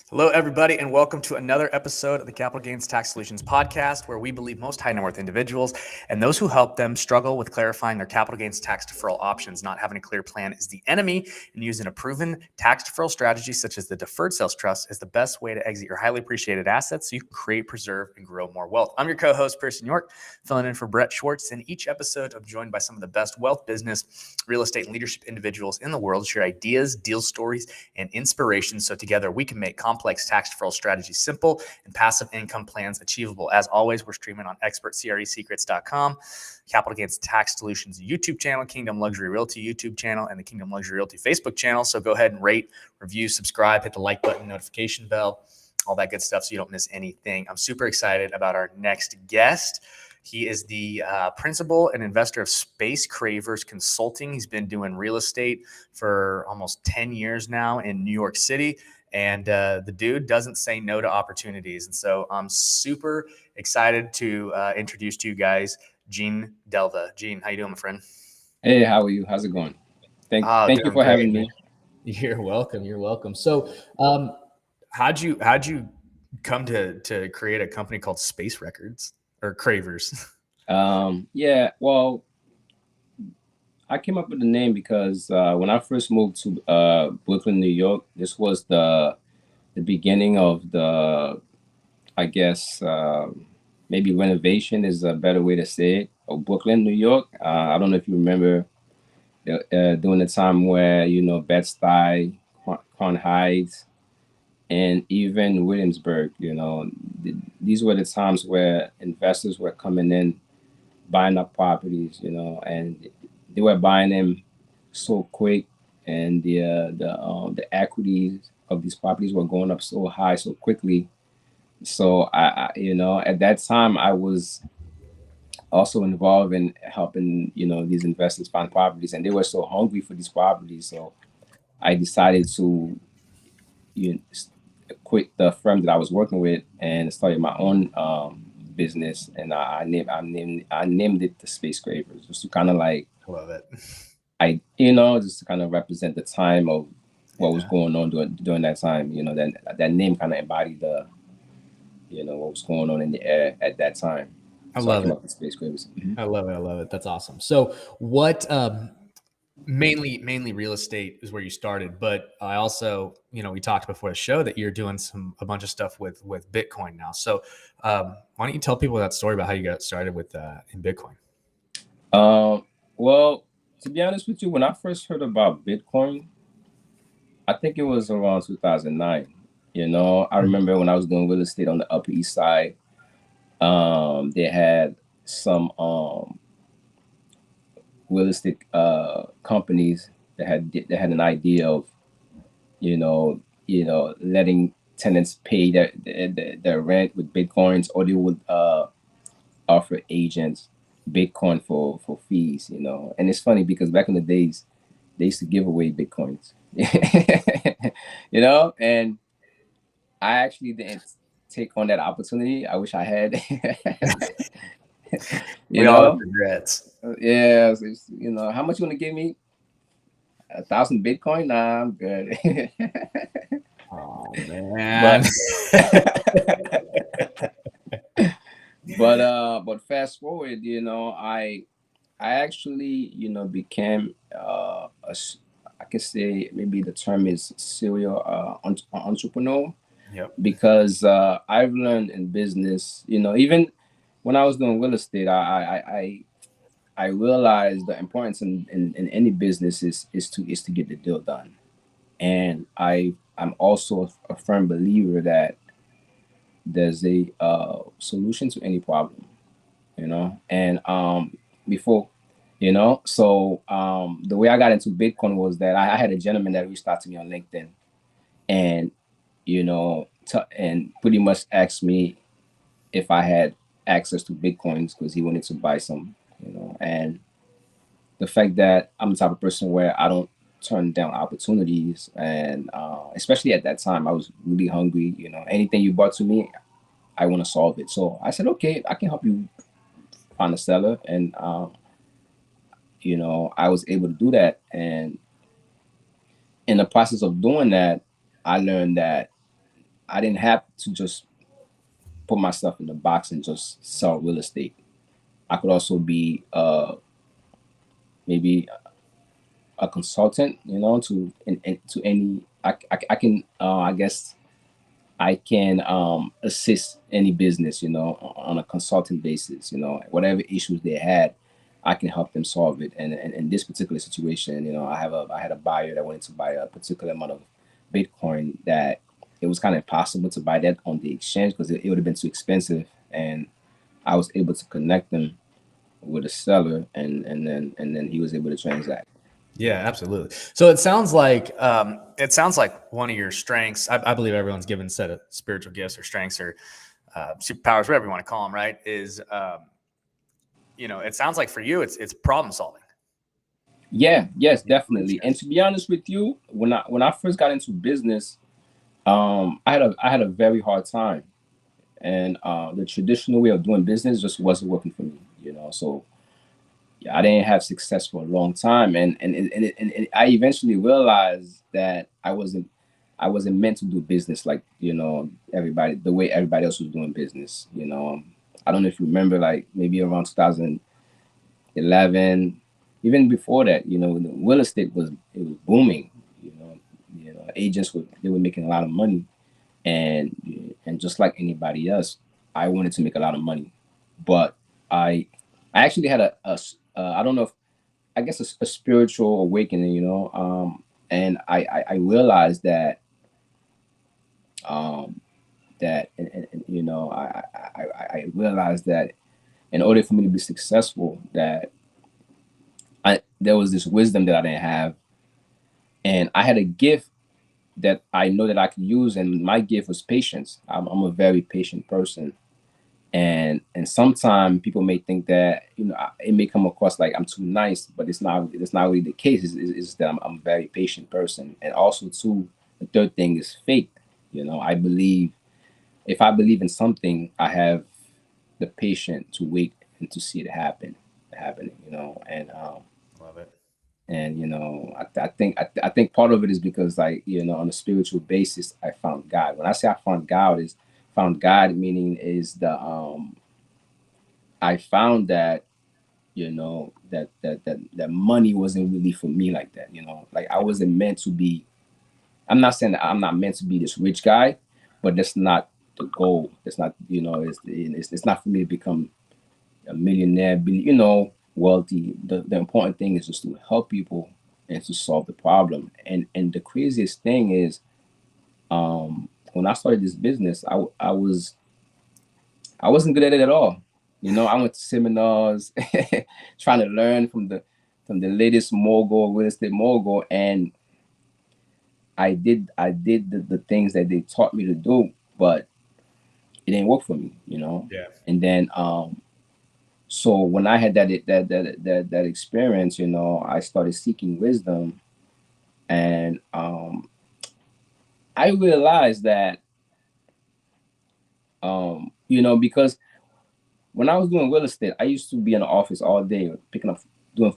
Hello, everybody, and welcome to another episode of the Capital Gains Tax Solutions podcast, where we believe most high net worth individuals and those who help them struggle with clarifying their capital gains tax deferral options. Not having a clear plan is the enemy, and using a proven tax deferral strategy such as the deferred sales trust is the best way to exit your highly appreciated assets so you can create, preserve, and grow more wealth. I'm your co-host, Pearson York, filling in for Brett Schwartz. In each episode, I'm joined by some of the best wealth, business, real estate, and leadership individuals in the world to share ideas, deal stories, and inspiration so together we can make complex tax deferral strategies simple and passive income plans achievable. As always, we're streaming on expertcresecrets.com, Capital Gains Tax Solutions YouTube channel, Kingdom Luxury Realty YouTube channel, and the Kingdom Luxury Realty Facebook channel. So go ahead and rate, review, subscribe, hit the like button, notification bell, all that good stuff so you don't miss anything. I'm super excited about our next guest. He is the principal and investor of Space Cravers Consulting. He's been doing real estate for almost 10 years now in New York City. And the dude doesn't say no to opportunities. And so I'm super excited to introduce to you guys Gene Delva. Gene, how you doing, my friend? Hey, how are you? How's it going? Thank you Doing for great, having man. me. You're welcome. You're welcome. So how'd you come to create a company called Space Records or Cravers? Yeah, well, I came up with the name because when I first moved to Brooklyn, New York, this was the beginning of the, I guess, maybe renovation is a better way to say it, of Brooklyn, New York. I don't know if you remember during the time where, Bed-Stuy, Crown Heights, and even Williamsburg, these were the times where investors were coming in, buying up properties, and they were buying them so quick, and the equities of these properties were going up so high so quickly. So at that time I was also involved in helping these investors find properties, and they were so hungry for these properties. So I decided to you know, s- quit the firm that I was working with and started my own business. And I named it the Space Cravers, just to kind of like I love it. just to kind of represent the time of what was Yeah. going on during that time. That name kind of embodied the what was going on in the air at that time. I So I love came it. up with Space Cravers. Mhm. I love it. I love it. That's awesome. So what mainly real estate is where you started, but I also, we talked before the show that you're doing a bunch of stuff with Bitcoin now. So why don't you tell people that story about how you got started with in Bitcoin? Well, to be honest with you, when I first heard about Bitcoin, I think it was around 2009. I remember when I was doing real estate on the Upper East Side, they had some real estate companies that had an idea of, letting tenants pay their rent with bitcoins, or they would offer agents Bitcoin for fees. And it's funny because back in the days, they used to give away Bitcoins. And I actually didn't take on that opportunity. I wish I had. you We all have know, regrets. yeah. So how much you want to give me? 1,000 Bitcoin? Nah, I'm good. Oh man. but but fast forward, I actually became I can say maybe the term is serial entrepreneur, Yep. because I've learned in business, even when I was doing real estate, I realized the importance in any business is to get the deal done. And I'm also a firm believer that there's a solution to any problem, and before, so the way I got into Bitcoin was that I had a gentleman that reached out to me on LinkedIn, and and pretty much asked me if I had access to Bitcoins because he wanted to buy some, and the fact that I'm the type of person where I don't turn down opportunities, and especially at that time, I was really hungry. Anything you brought to me, I want to solve it. So I said, okay, I can help you find a seller, and I was able to do that. And in the process of doing that, I learned that I didn't have to just put myself in the box and just sell real estate. I could also be maybe a consultant, you know, to any. I can I guess I can assist any business, you know, on a consultant basis. You know, whatever issues they had, I can help them solve it. And in this particular situation, you know, I had a buyer that wanted to buy a particular amount of Bitcoin that it was kind of impossible to buy that on the exchange because it would have been too expensive. And I was able to connect them with a seller, and then he was able to transact. Yeah, absolutely. So it sounds like one of your strengths. I believe everyone's given a set of spiritual gifts or strengths or superpowers, whatever you want to call them. Right? Is it sounds like for you, it's problem solving. Yeah, yes, definitely. And to be honest with you, when I first got into business, I had a very hard time, and the traditional way of doing business just wasn't working for me. You know, so yeah, I didn't have success for a long time, and I eventually realized that I wasn't meant to do business like everybody the way everybody else was doing business. I don't know if you remember, like maybe around 2011, even before that, the real estate was booming. Agents were making a lot of money, and just like anybody else, I wanted to make a lot of money, but I actually had I don't know if I guess a spiritual awakening, and I realized um, that I realized that in order for me to be successful, that there was this wisdom that I didn't have, and I had a gift that I know that I could use, and my gift was patience. I'm a very patient person, and sometimes people may think that it may come across like I'm too nice, but it's not really the case. It's that I'm a very patient person, and also too, the third thing is faith. I believe, if I believe in something, I have the patience to wait and to see it happening. Love it. And I think part of it is because, like, on a spiritual basis, I found God. When I say I found God, meaning is I found that that money wasn't really for me like that. Like, I wasn't meant to be. I'm not saying that I'm not meant to be this rich guy, but that's not the goal. That's not, it's not for me to become a millionaire, be, wealthy. The important thing is just to help people and to solve the problem. And the craziest thing is, when I started this business, I wasn't good at it at all. I went to seminars, trying to learn from the latest mogul, real estate mogul, and I did the things that they taught me to do, but it didn't work for me. Yeah. And then so when I had that experience, I started seeking wisdom, and I realized that because when I was doing real estate, I used to be in the office all day, picking up, doing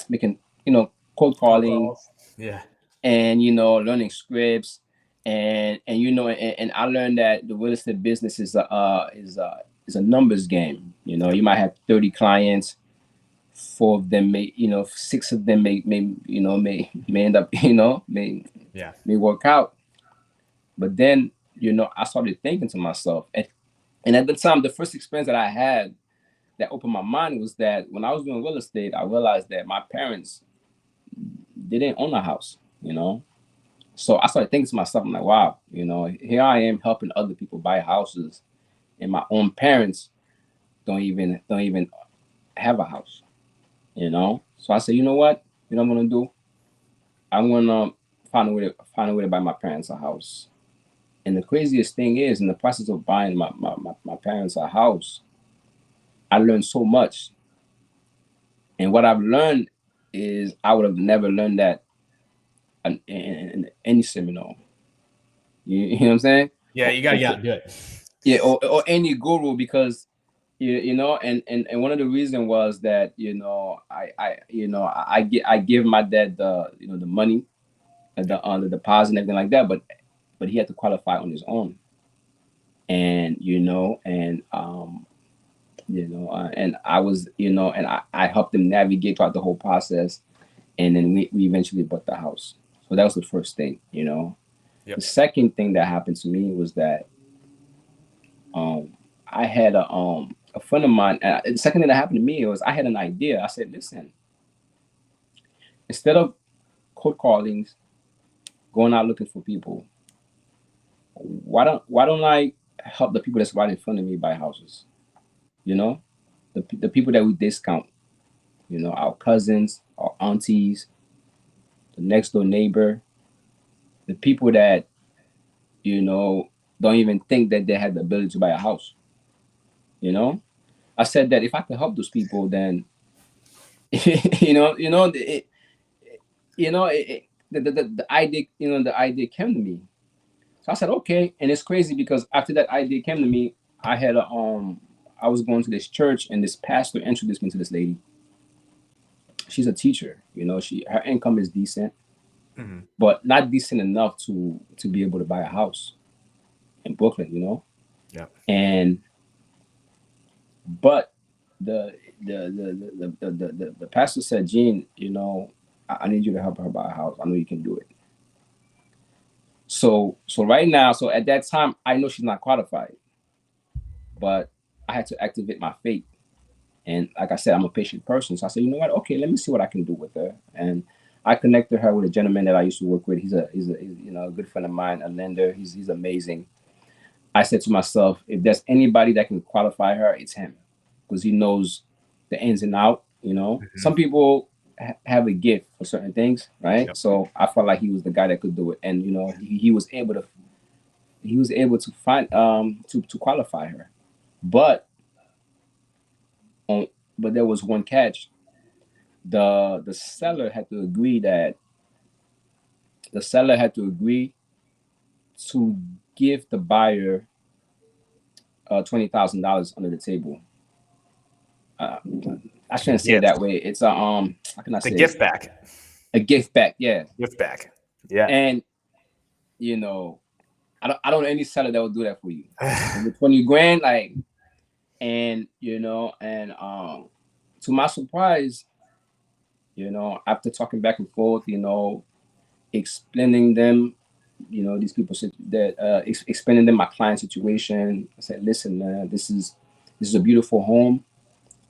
making cold Cold calling, calls. Yeah. and learning scripts, and I learned that the real estate business is a numbers game. You might have 30 clients, four of them may, six of them may end up, Yeah. may work out. But then, I started thinking to myself, and at the time, the first experience that I had that opened my mind was that when I was doing real estate, I realized that my parents, they didn't own a house. So I started thinking to myself, I'm like, wow, here I am helping other people buy houses, and my own parents don't even have a house. So I said, you know what? I'm gonna do? I'm gonna find a way to buy my parents a house. And the craziest thing is, in the process of buying my parents a house, I learned so much. And what I've learned is I would have never learned that in any seminar. You know what I'm saying? Yeah. You got to get out and do it. Yeah, or any guru, because and one of the reasons was that I give my dad the money, the deposit and everything like that, but but he had to qualify on his own. And and I was, and I helped him navigate throughout the whole process, and then we eventually bought the house. So that was the first thing. The Yep. second thing that happened to me was that I had a friend of mine. The second thing that happened to me was I had an idea. I said, listen, instead of cold callings, going out looking for people, why don't I help the people that's right in front of me buy houses? You know, the people that we discount. Our cousins, our aunties, the next door neighbor, the people that don't even think that they had the ability to buy a house. You know, I said that if I could help those people, then the idea, the idea came to me. So I said, okay. And it's crazy because after that idea came to me, I was going to this church and this pastor introduced me to this lady. She's a teacher. Her income is decent, Hmm. but not decent enough to be able to buy a house in Brooklyn. Yeah. And but the pastor said, Gene, I need you to help her buy a house. I know you can do it. So right now, so at that time, I know she's not qualified, but I had to activate my faith. And like I said, I'm a patient person. So I said, you know what? Okay, let me see what I can do with her. And I connected her with a gentleman that I used to work with. He's a good friend of mine, a lender. He's amazing. I said to myself, if there's anybody that can qualify her, it's him, because he knows the ins and out. Hmm. Some people have a gift for certain things, right? Yep. So I felt like he was the guy that could do it, and he was able to find to qualify her, but on but there was one catch. The seller had to agree that the seller had to agree to give the buyer $20,000 under the table. uh, I Like a shouldn't say it gift. that way. It's a how can I It's a say it? gift back. A gift back, yeah. Gift back. Yeah. And you know, I don't know any seller that will do that for you. With 20 grand, like, and to my surprise, after talking back and forth, explaining them, these people said that explaining them my client situation. I said, listen, man, this is a beautiful home.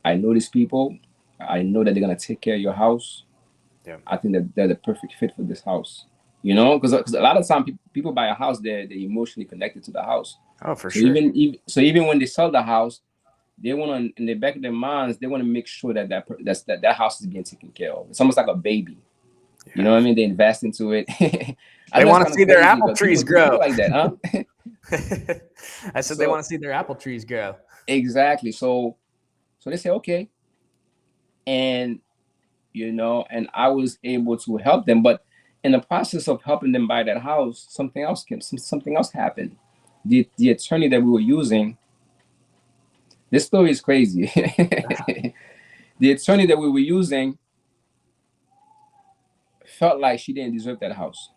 I know these people. I know that they're gonna take care of your house. Yeah. I think that they're the perfect fit for this house. Because a lot of time people buy a house, they're emotionally connected to the house. Oh, for So sure. even when they sell the house, they want to, in the back of their minds, they want to make sure that house is being taken care of. It's almost like a baby. You know Yeah. what I mean? They invest into it. I They know it's want to kind of see their crazy, apple but people trees do grow. think like that, huh? I said they want So to see their apple trees grow. exactly. So they say okay, and and I was able to help them, but in the process of helping them buy that house, something else happened. The attorney that we were using, this story is crazy. The attorney that we were using felt like she didn't deserve that house,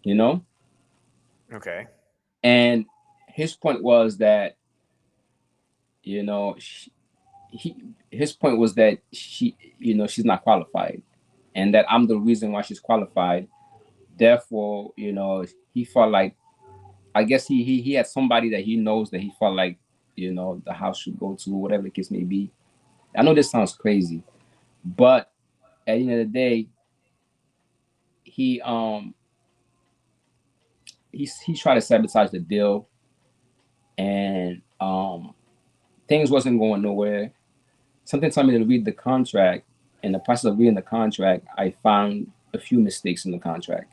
you know? Okay. And his point was that, she, he his point was that she's not qualified, and that I'm the reason why she's qualified. Therefore, he felt like, I guess he had somebody that he knows that he felt like, the house should go to, whatever the case may be. I know this sounds crazy, but at the end of the day, he he tried to sabotage the deal, and things wasn't going nowhere. Something told me to read the contract. In the process of reading the contract, I found a few mistakes in the contract,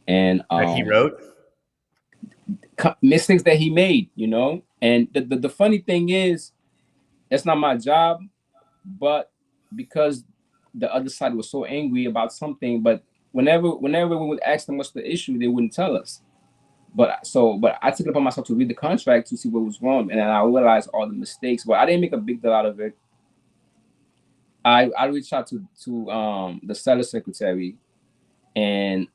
and That he wrote. mistakes that he made. And the funny thing is, that's not my job, but because the other side was so angry about something, but whenever we would ask them what's the issue, they wouldn't tell us. But I took it upon myself to read the contract to see what was wrong, and then I realized all the mistakes. But I didn't make a big deal out of it. I reached out to the seller secretary, and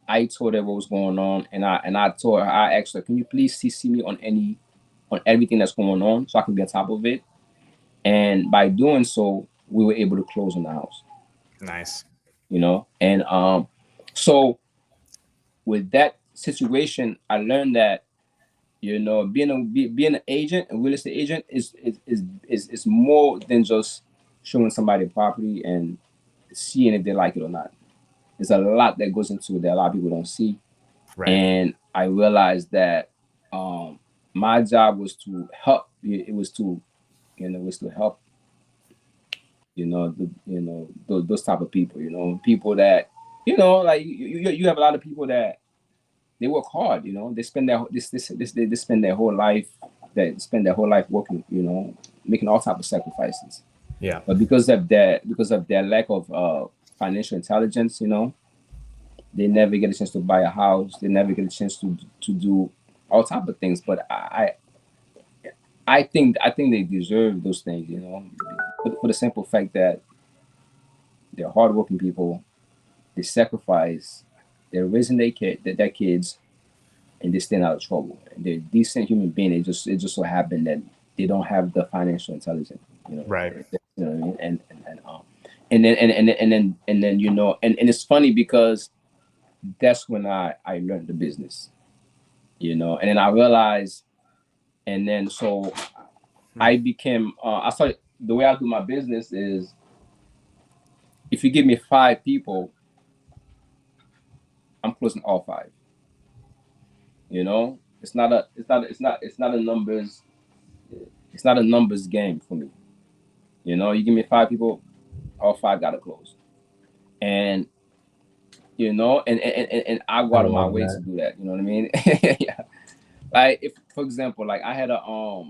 I told her what was going on, and I told her, I asked her, can you please CC me on everything that's going on so I can be on top of it. And by doing so, we were able to close on the house. Nice. And so with that situation, I learned that being an agent, a real estate agent, is more than just showing somebody a property and seeing if they like it or not. There's a lot that goes into it that a lot of people don't see. Right. And I realized that my job was to help. It was to, help. Those type of people. People that, like you have a lot of people that they work hard. They spend they spend their whole life. They spend their whole life working. Making all type of sacrifices. Yeah. But because of their lack of financial intelligence, they never get a chance to buy a house. They never get a chance to do all type of things. But I think they deserve those things, for the simple fact that they're hardworking people. They sacrifice. They're raising their kids, and they stay out of trouble. And they're decent human beings. It just so happened that they don't have the financial intelligence, Right. what I mean? And then and it's funny because that's when I learned the business, and then I realized, and then so I became I started, the way I do my business is, if you give me 5 people, I'm closing all 5. It's not a numbers game for me. You give me 5 people, all 5 gotta close. And and I go I out of my love way that. to do that. You know what I mean? Yeah. Like, if, for example, like I had a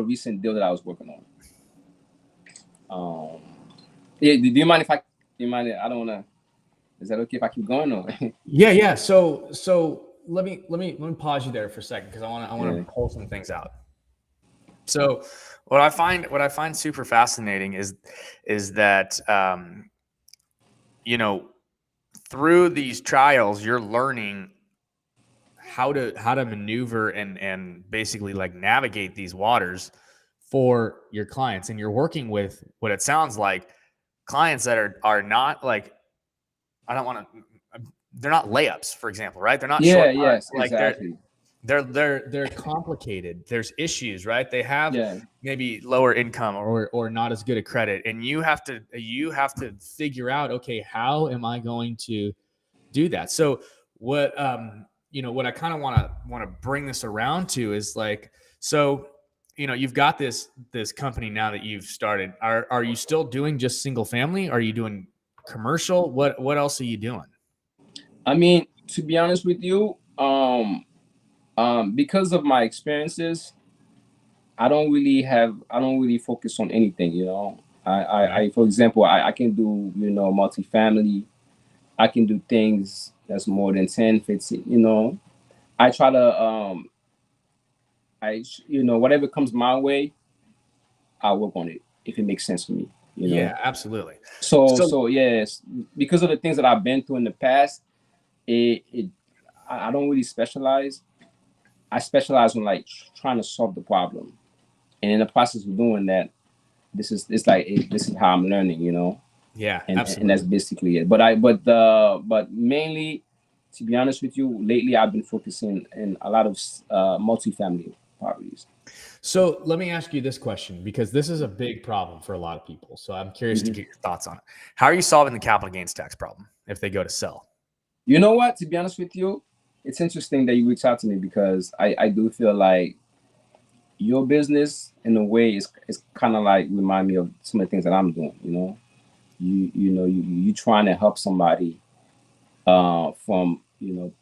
recent deal that I was working on. Yeah, do you mind if I? Do you mind? I don't wanna. Is that okay if I keep going? Or Yeah. So let me pause you there for a second because I want Yeah. to pull some things out. So what I find super fascinating is that you know through these trials you're learning how to maneuver and basically like navigate these waters for your clients, and you're working with what it sounds like clients that are not like, I don't want to, they're not layups, for example, right? They're not Yeah. shortcuts. Yes. Like they're Exactly. they're complicated. There's issues, right? They have Yeah. maybe lower income or not as good a credit, and you have to figure out, okay, how am I going to do that? So what I kind of want to bring this around to is like, so you've got this company now that you've started. Are you still doing just single family? Are you doing commercial? What else are you doing? I mean, to be honest with you, because of my experiences, I don't really focus on anything. For example, I can do, multifamily. I can do things that's more than 10, 15. I try to, whatever comes my way, I'll work on it if it makes sense for me. Yeah, absolutely. So So yes, because of the things that I've been through in the past, it I don't really specialize. I specialize on, like, trying to solve the problem, and in the process of doing that, this is how I'm learning, yeah, and that's absolutely. basically it. But mainly, to be honest with you, lately I've been focusing in a lot of multifamily properties. So let me ask you this question, because this is a big problem for a lot of people. So I'm curious to Mhm. get your thoughts on it. How are you solving the capital gains tax problem if they go to sell? You know what? To be honest with you, it's interesting that you reach out to me, because I do feel like your business, in a way, is kind of like remind me of some of the things that I'm doing. You trying to help somebody, from, you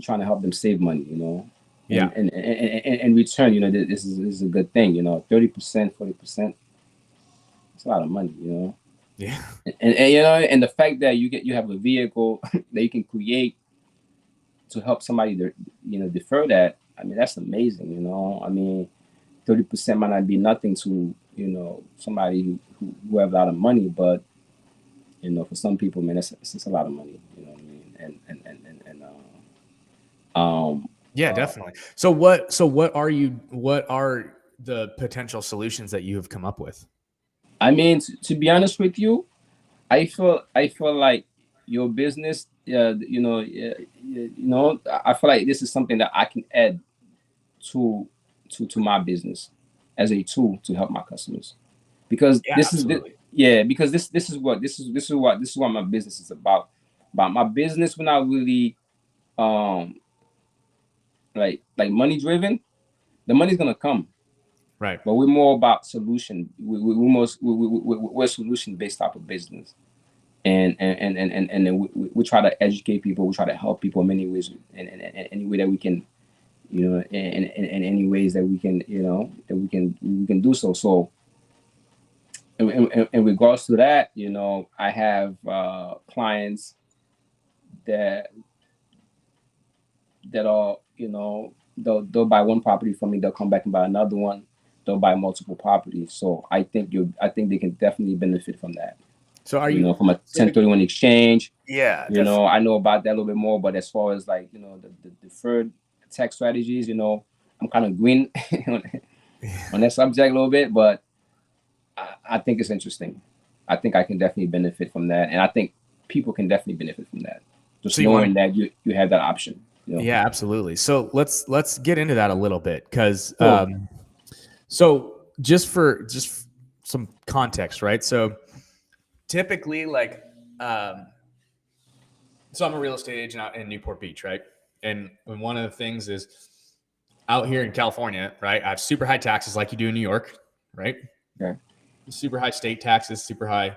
trying to help them save money, Yeah. and in return, this is a good thing. 30%, 40%, it's a lot of money. Yeah. And the fact that you have a vehicle that you can create to help somebody defer that. I mean, that's amazing. I mean, 30% might not be nothing to somebody who have a lot of money, but You know, for some people, man, that's a lot of money. You know what I mean? Yeah, Uh, definitely. What are the potential solutions that you have come up with? I mean, to be honest with you, I feel like your business, I feel like this is something that I can add to to my business as a tool to help my customers, because Yeah, absolutely. yeah, because this is what my business is about. But my business, we're not really um like money driven. The money's gonna come, Right. but we're more about solution. We're a solution based type of business. And then we try to educate people. We try to help people in many ways, in any way that we can, in any ways that we can, that we can do so. So in regards to that, I have clients that are, they'll buy one property from me, they'll come back and buy another one, they'll buy multiple properties. So I think they can definitely benefit from that. So are you From a so 1031 exchange. yeah, definitely. I know about that a little bit more, but as far as like, the deferred tax strategies, I'm kind of green on that subject a little bit, but I think it's interesting. I think I can definitely benefit from that. And I think people can definitely benefit from that. Just So you want knowing that you have that option. Yeah, absolutely. So let's get into that a little bit because Cool. so just some context, right? So typically, like, um, so I'm a real estate agent out in Newport Beach, right? And one of the things is out here in California, right? I have super high taxes, like you do in New York, right? Okay. Super high state taxes, super high,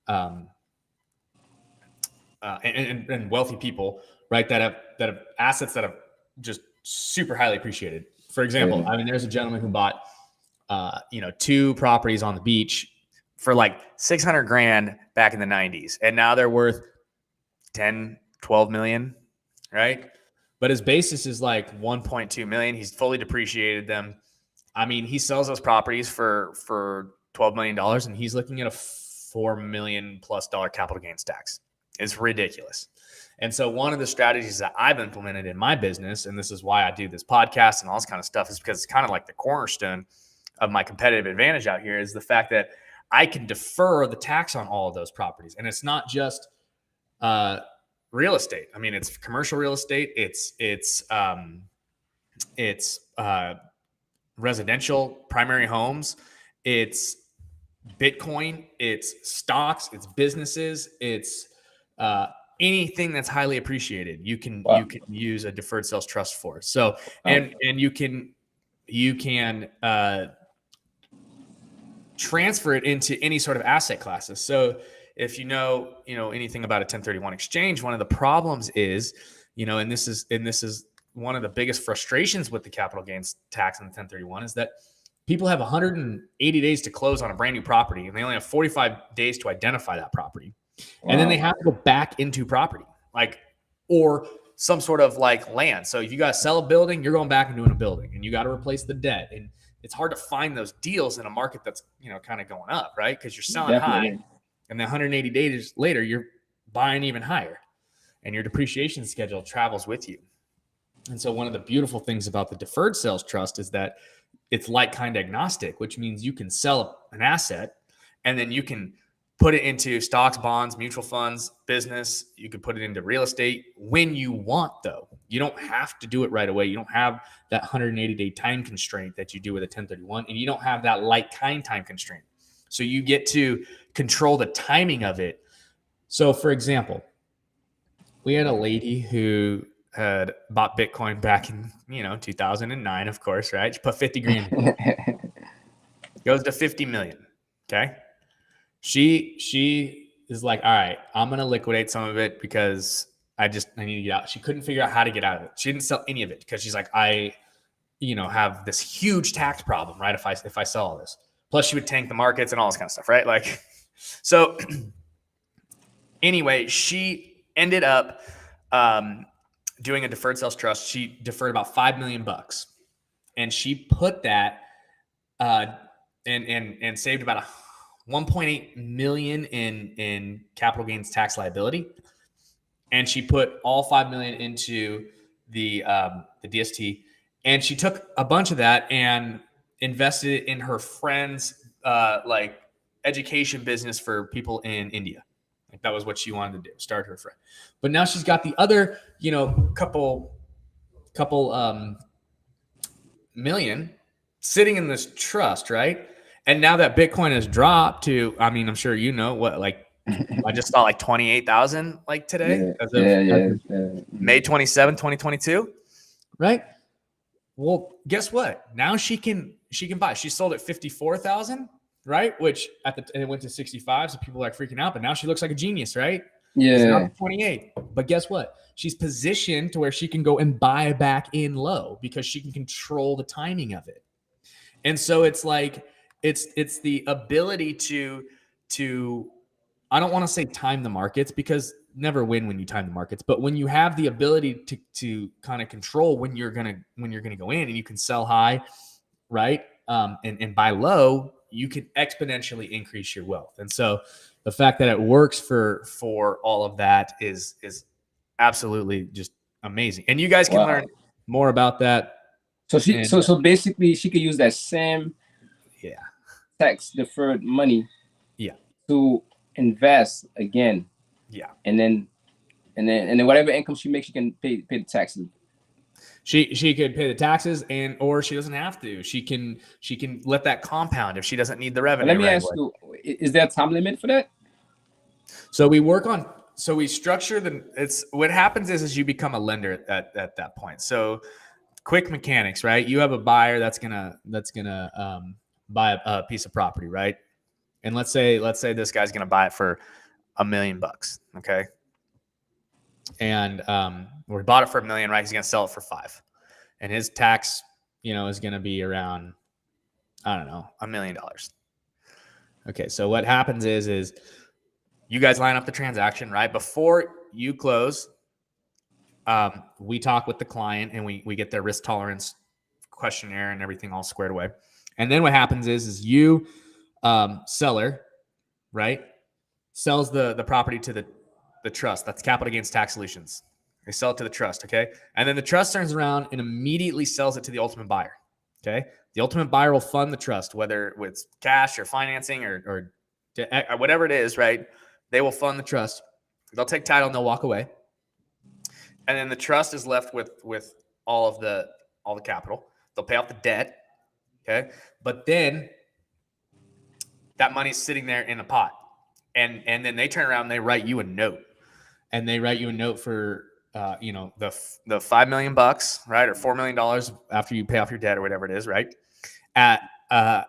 um, and wealthy people, right? That have assets that have just super highly appreciated. For example, Yeah. I mean, there's a gentleman who bought, two properties on the beach for like 600 grand back in the 90s, and now they're worth 10, 12 million, right? But his basis is like 1.2 million. He's fully depreciated them. I mean, he sells those properties for $12 million, and he's looking at a $4 million+ capital gains tax. It's ridiculous. And so one of the strategies that I've implemented in my business, and this is why I do this podcast and all this kind of stuff, is because it's kind of like the cornerstone of my competitive advantage out here, is the fact that I can defer the tax on all of those properties. And it's not just uh, real estate. I mean, it's commercial real estate. It's residential primary homes. It's Bitcoin. It's stocks. It's businesses. It's uh, anything that's highly appreciated. You Wow. can use a deferred sales trust for. So Um, and you can transfer it into any sort of asset classes. So if anything about a 1031 exchange, one of the problems is, and this is one of the biggest frustrations with the capital gains tax on the 1031, is that people have 180 days to close on a brand new property, and they only have 45 days to identify that property. And then they wow. have to go back into property, like, or some sort of like land. So if you got to sell a building, you're going back and doing a building, and you got to replace the debt. And it's hard to find those deals in a market that's, kind of going up, right? Because you're selling high, Definitely. and then 180 days later, you're buying even higher, and your depreciation schedule travels with you. And so one of the beautiful things about the deferred sales trust is that it's like kind agnostic, which means you can sell an asset and then you can put it into stocks, bonds, mutual funds, business. You can put it into real estate when you want, though. You don't have to do it right away. You don't have that 180-day time constraint that you do with a 1031, and you don't have that like kind time constraint. So you get to control the timing of it. So, for example, we had a lady who had bought Bitcoin back in 2009, of course, right? She put 50 grand in. Goes to 50 million. Okay. She is like, all right, I'm gonna liquidate some of it because I need to get out. She couldn't figure out how to get out of it. She didn't sell any of it because she's like, I have this huge tax problem, right? If I sell all this. Plus she would tank the markets and all this kind of stuff, right? Like, so anyway, she ended up doing a deferred sales trust. She deferred about $5 million, and she put that and saved about 1.8 million in capital gains tax liability, and she put all 5 million into the DST, and she took a bunch of that and invested it in her friend's like education business for people in India. Like that was what she wanted to do, start her friend. But now she's got the other, couple million sitting in this trust, right? And now that Bitcoin has dropped to, I mean, I'm sure what, like I just saw like 28,000 like today as of May 27, 2022, right? Well, guess what? Now she can buy. She sold at 54,000, right? Which and it went to 65, so people are like freaking out. But now she looks like a genius, right? It's now 28. But guess what? She's positioned to where she can go and buy back in low because she can control the timing of it. And so it's like it's the ability to I don't want to say time the markets, because never win when you time the markets, but when you have the ability to kind of control when you're gonna go in, and you can sell high, right? And buy low, you can exponentially increase your wealth. And so the fact that it works for all of that is absolutely just amazing. And you guys can learn more about that. So basically she could use that same tax deferred money to invest again. And then whatever income she makes, she can pay the taxes. She could pay the taxes, or she doesn't have to. She can let that compound if she doesn't need the revenue. Let me ask you, is there a time limit for that? So we structure what happens is you become a lender at that point. So quick mechanics, right? You have a buyer that's gonna buy a piece of property, right? And let's say this guy's gonna buy it for $1 million, okay? And we bought it for $1 million, right? He's gonna sell it for $5 million, and his tax, is gonna be around, I don't know, $1 million. Okay, so what happens is you guys line up the transaction, right? Before you close, we talk with the client, and we get their risk tolerance questionnaire and everything all squared away. And then what happens is you, seller, right, sells the property to the trust. That's Capital Gains Tax Solutions. They sell it to the trust, okay? And then the trust turns around and immediately sells it to the ultimate buyer, okay? The ultimate buyer will fund the trust, whether it's cash or financing or whatever it is, right? They will fund the trust. They'll take title and they'll walk away. And then the trust is left with all the capital. They'll pay off the debt, okay? But then that money's sitting there in a pot. And then they turn around and they write you a note. And they write you a note for the $5 million, right? Or $4 million after you pay off your debt or whatever it is, right? At a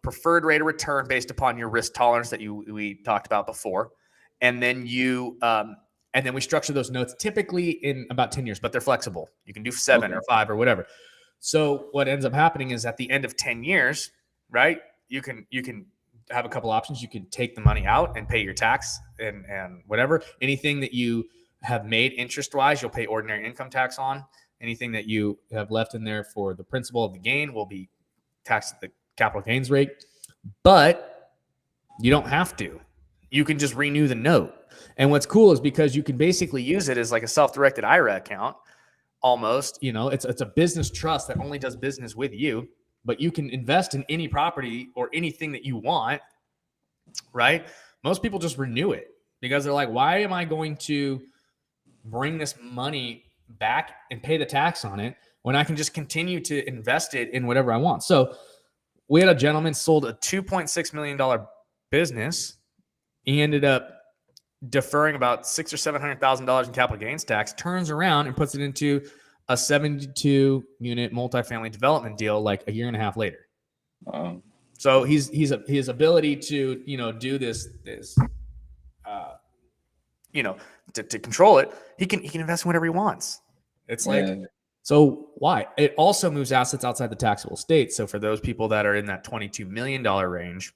preferred rate of return based upon your risk tolerance that we talked about before. And then and then we structure those notes typically in about 10 years, but they're flexible. You can do 7 or 5 or whatever. So what ends up happening is at the end of 10 years, right? You can have a couple options. You can take the money out and pay your tax and whatever. Anything that you have made interest-wise, you'll pay ordinary income tax on. Anything that you have left in there for the principal of the gain will be taxed at the capital gains rate. But you don't have to. You can just renew the note. And what's cool is because you can basically use it as like a self-directed IRA account almost. It's a business trust that only does business with you. But you can invest in any property or anything that you want, right? Most people just renew it because they're like, why am I going to bring this money back and pay the tax on it when I can just continue to invest it in whatever I want? So we had a gentleman sold a $2.6 million business. He ended up deferring about $600,000 or $700,000 in capital gains tax, turns around and puts it into a 72-unit multifamily development deal like a year and a half later. So his ability to do this to control it, he can invest in whatever he wants. It's like, so why? It also moves assets outside the taxable state. So for those people that are in that $22 million range,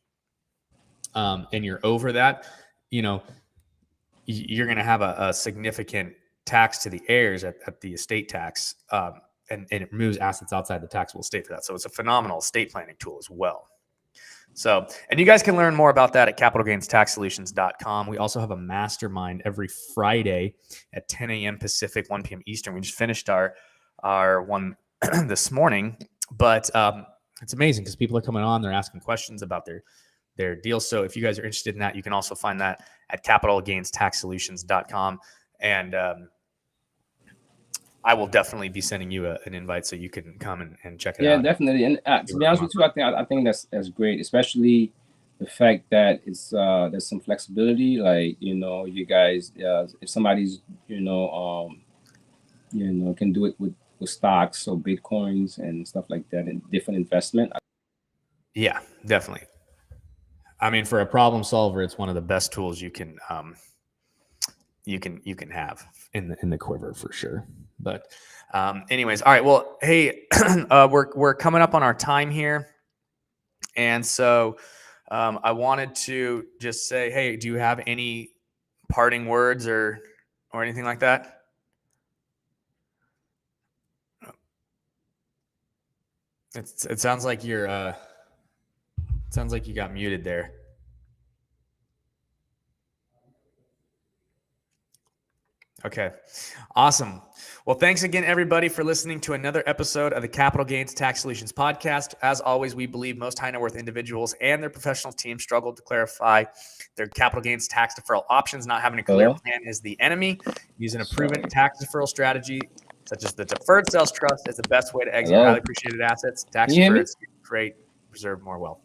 and you're over that, you're going to have a significant tax to the heirs at the estate tax, and it moves assets outside the taxable state for that. So it's a phenomenal estate planning tool as well. So, and you guys can learn more about that at capitalgainstaxsolutions.com. We also have a mastermind every Friday at 10 a.m. Pacific, 1 p.m. Eastern. We just finished our one this morning, but it's amazing because people are coming on, they're asking questions about their deals. So if you guys are interested in that, you can also find that at capitalgainstaxsolutions.com. And I will definitely be sending you an invite so you can come and check it out. Yeah, definitely. And to be honest with you, I think that's great, especially the fact that it's there's some flexibility. Like, you guys, if somebody's can do it with stocks or bitcoins and stuff like that and different investment. Yeah, definitely. I mean, for a problem solver, it's one of the best tools you can have in the quiver for sure. But anyways, all right. Well, hey, we're coming up on our time here, and so I wanted to just say, hey, do you have any parting words or anything like that? It sounds like you're sounds like you got muted there. Okay. Awesome. Well, thanks again, everybody, for listening to another episode of the Capital Gains Tax Solutions podcast. As always, we believe most high net worth individuals and their professional teams struggle to clarify their capital gains tax deferral options. Not having a clear plan is the enemy. Using a proven tax deferral strategy, such as the deferred sales trust, is the best way to exit highly appreciated assets. Tax deferred, create, preserve more wealth.